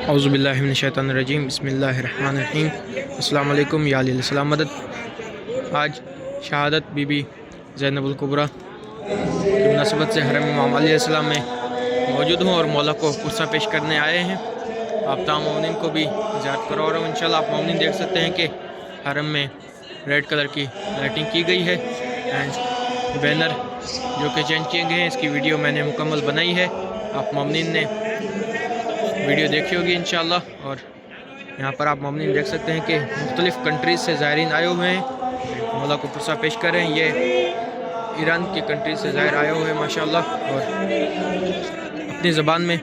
औज़ु बिल्लाहि मिनश शैतानिर रजीम बिस्मिल्लाहिर रहमानिर रहीम। अस्सलामु अलैकुम या अली सलाम मदद। आज शहादत बीबी ज़ैनबुल कुबरा की मुनासबत से हरम इमाम अलैहिस्सलाम में मौजूद हूँ और मौला को पुरसा पेश करने आए हैं। आप तमाम मोमिन को भी ज़ियारत करवा रहा हूँ इंशाल्लाह। आप मोमिन देख सकते हैं कि हरम में रेड कलर की लाइटिंग की गई है एंड बैनर जो कि चेंज किए गए हैं, इसकी वीडियो मैंने मुकम्मल बनाई है। आप मोमिन ने वीडियो देखी होगी इंशाल्लाह। और यहाँ पर आप मोमिन देख सकते हैं कि मुख्तलिफ़ कंट्रीज़ से ज़ायरीन आए हुए हैं, मौला को पुरसा पेश कर रहे हैं। ये ईरान की कंट्रीज से ज़ायर आए हुए हैं माशाल्लाह, और अपनी ज़बान में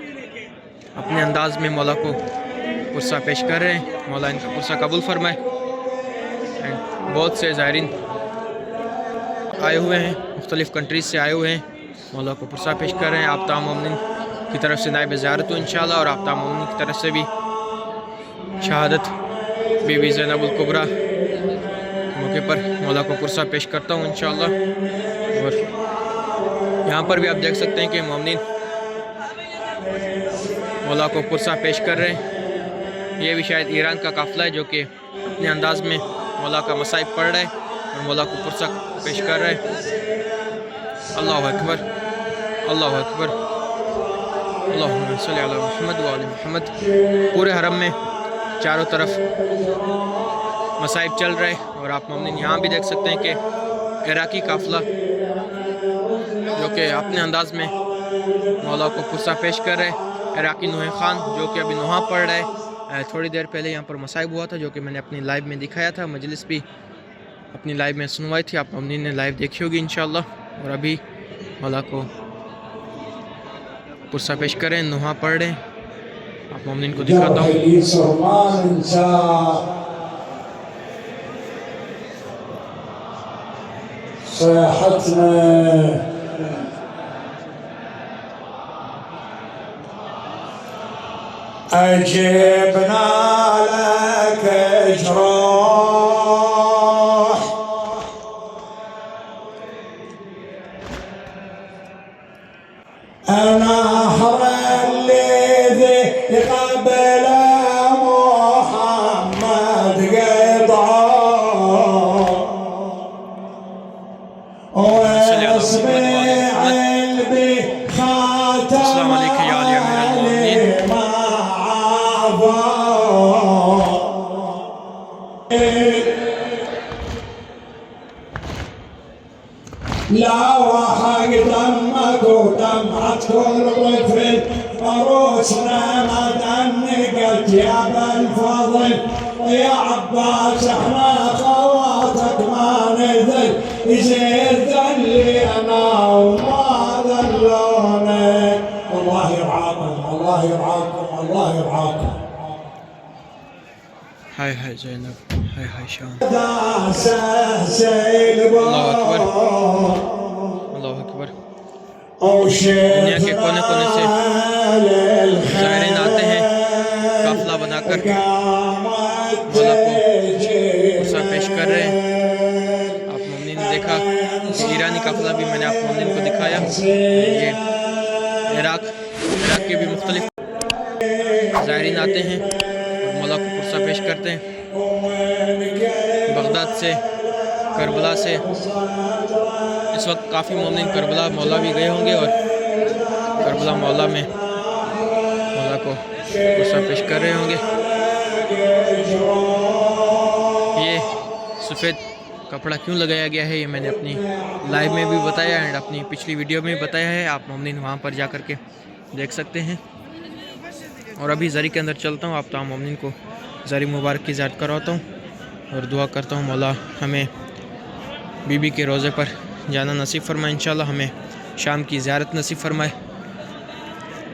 अपने अंदाज़ में मौला को पुरसा पेश कर रहे हैं। मौला इनका पुरसा कबूल फरमाए। एंड बहुत से ज़ायरीन आए हुए हैं, मुख्तलिफ़ कंट्रीज़ से आए हुए हैं, मौला को पुरसा पेश कर रहे हैं। आप तमाम मोमिन की तरफ से नाइब ज़ियारत हो इंशाल्लाह, और आप तमाम मोमिन की तरफ से भी शहादत बीबी ज़ैनबुल कुबरा मौके पर मौला को पुरसा पेश करता हूँ इंशाल्लाह। और यहाँ पर भी आप देख सकते हैं कि मोमिन मौला को पुरसा पेश कर रहे हैं। ये भी शायद ईरान का काफ़िला है जो कि अपने अंदाज में मौला का मसाइब पढ़ रहा है और मौला को पुरसा पेश कर रहा है। अल्लाहु अकबर, अल्लाहु अकबर, अल्लाहुम्मा सल्ली अला मुहम्मद व आले मुहम्मद। पूरे हरम में चारों तरफ मसाइब चल रहे हैं, और आप मोमिन यहाँ भी देख सकते हैं कि इराकी काफ़िला जो कि अपने अंदाज में मौला को पुरसा पेश कर रहे हैं। इराकी नूहे खान जो कि अभी नुहा पढ़ रहा है। थोड़ी देर पहले यहाँ पर मसाइब हुआ था जो कि मैंने अपनी लाइव में दिखाया था, मजलिस भी अपनी लाइव में सुनवाई थी। आप मोमिन ने लाइव देखी होगी इंशाल्लाह। और अभी मौला को पुरसा पेश करें, नुहा पढ़ रहे हैं। आप मोमिन को दिखाता हूँ। أجبنا لك جروح نهر الذي قبل محمد قطع واسمع بخاتم السلام عليكم يا علي أمير المؤمنين. لا وحق دمك ودمعة كل طفل عروسنا ما دنقت يا بالفضل يا عباس احنا خواتك ما نذل يزيد ذلي انا وما ذلونك. الله يرعاكم، الله يرعاكم، الله يرعاكم. हाय हाय ज़ैनब, हाय हाय शान। अल्लाह अकबर, अल्लाह अकबर। दुनिया के कोने कोने से ज़ायरीन आते हैं काफ़िला बनाकर, मौला को पुरसा पेश कर रहे हैं। आप मोमिन ने देखा कि ईरानी काफ़िला भी मैंने आप मोमिन को दिखाया। ये इराक के भी मुख्तलिफ ज़ायरीन आते हैं और मौला को पुरसा पेश करते हैं। बगदाद से, करबला से इस वक्त काफ़ी मोमिन करबला मौला भी गए होंगे, और करबला मौला में मौला को पुरसा पेश कर रहे होंगे। ये सफ़ेद कपड़ा क्यों लगाया गया है ये मैंने अपनी लाइव में भी बताया एंड अपनी पिछली वीडियो में भी बताया है। आप मोमिन वहाँ पर जा कर के देख सकते हैं। और अभी ज़री के अंदर चलता हूँ, आप तमाम मोमिन को ज़री मुबारक की ज़ियारत करवाता हूँ और दुआ करता हूँ मौला हमें बीबी के रोज़े पर जाना नसीब फरमाए इंशाल्लाह। हमें शाम की ज़ियारत नसीब फरमाए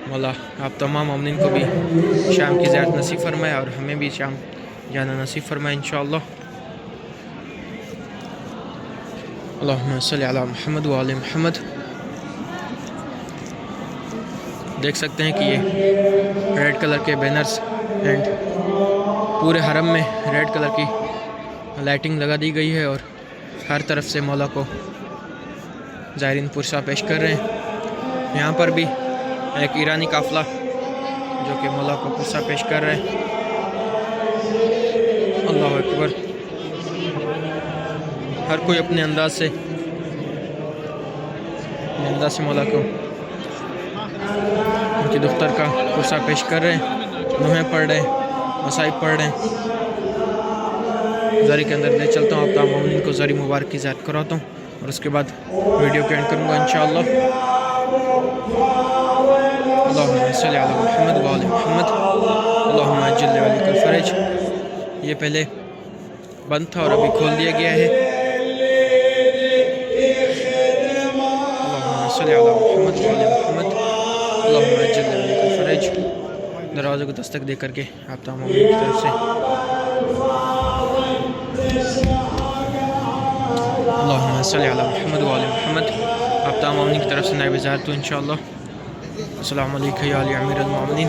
मौला। आप तमाम मोमिन को भी शाम की ज़ियारत नसीब फरमाए और हमें भी शाम जाना नसीब फरमाए इंशाल्लाह। अल्लाहुम्मा सल्ली अला मुहम्मद व आले मुहम्मद। देख सकते हैं कि ये रेड कलर के बैनर्स एंड पूरे हरम में रेड कलर की लाइटिंग लगा दी गई है, और हर तरफ से मौला को ज़ायरीन पुरसा पेश कर रहे हैं। यहाँ पर भी एक ईरानी काफ़िला جو کہ مولا کو قصہ پیش کر رہے ہیں. اللہ اکبر. ہر کوئی اپنے انداز سے مولا کو ان کی دختر کا قصہ پیش کر رہے ہیں. نوحیں پڑھ رہے ہیں, مصائب پڑھ رہے ہیں. زری کے اندر لے چلتا ہوں, آپ تمام مومنین کو زری مبارک کی زیارت کراتا ہوں اور اس کے بعد ویڈیو کو اینڈ کروں گا انشاءاللہ. اللہم صلی علی محمد و آل محمد اللہم عجل لولیک الفرج. یہ پہلے بند تھا اور ابھی کھول دیا گیا ہے. اللہم صلی علی محمد و آل محمد اللہم عجل لولیک الفرج. دروازے کو دستک دے کر کے آپ تمام مومنین کی طرف سے اللہم صلی علی محمد و آل محمد, آپ تمام مومنین کی طرف سے نائب زیارت ہوں انشاءاللہ. السلام علیکم یا علی امیر المومنین,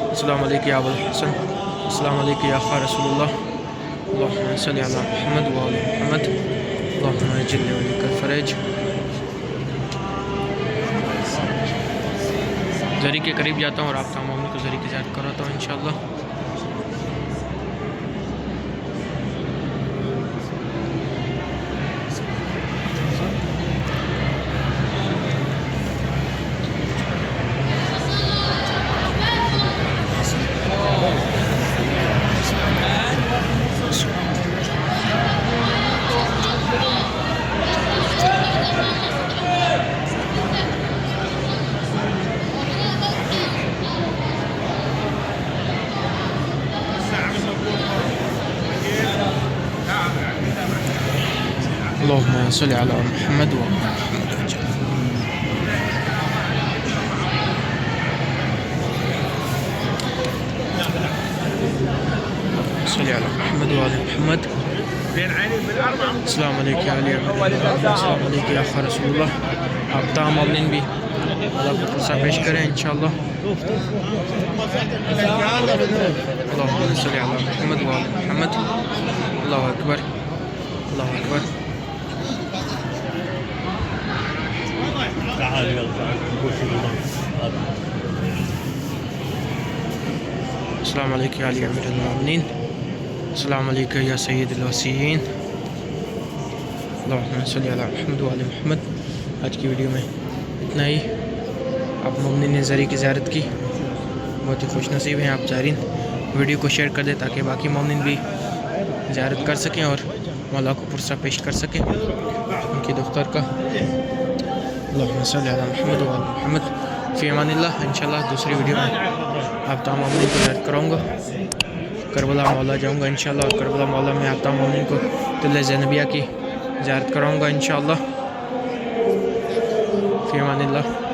السلام علیکم یا ابو الحسن, السلام علیکم یا خواہ رسول اللہ. اللہم صلی علی محمد و آل محمد اللہم عجل لولیک الفرج. زری کے قریب جاتا ہوں اور آپ تمام مومنین کو زری کی زیارت کراتا ہوں انشاءاللہ. اللہم صلی علی محمد و محمد. صلی علی محمد و آل محمد. السلام علیکم یا علی امیر المومنین, السلام علیکم یا خواہ رسول اللہ. آپ تمام مومنین بھی اللہ کو قصہ پیش کریں انشاءاللہ. اللہم صلی علی محمد و آل محمد. اللہ اکبر, اللہ اکبر. السلام علیکم یا علی امیر المومنین, السلام علیکم یا سید الوصیین. اللہم صلی علی محمد و آل محمد. آج کی ویڈیو میں اتنا ہی. آپ مومنین نے زری کی زیارت کی, بہت ہی خوش نصیب ہیں آپ زائرین. ویڈیو کو شیئر کر دیں تاکہ باقی مومنین بھی زیارت کر سکیں اور مولا کو پرسہ پیش کر سکیں ان کی دختر کا. اللہم صلی علی محمد و آل محمد. فی امان اللہ. انشاءاللہ دوسری ویڈیو میں آپ تمام مومنین کو زیارت کراؤں گا. کربلا مولا جاؤں گا انشاءاللہ اور کربلا مولا میں آپ تمام مومنین کو تل زینبیہ کی زیارت کراؤں گا انشاءاللہ. فی امان اللہ.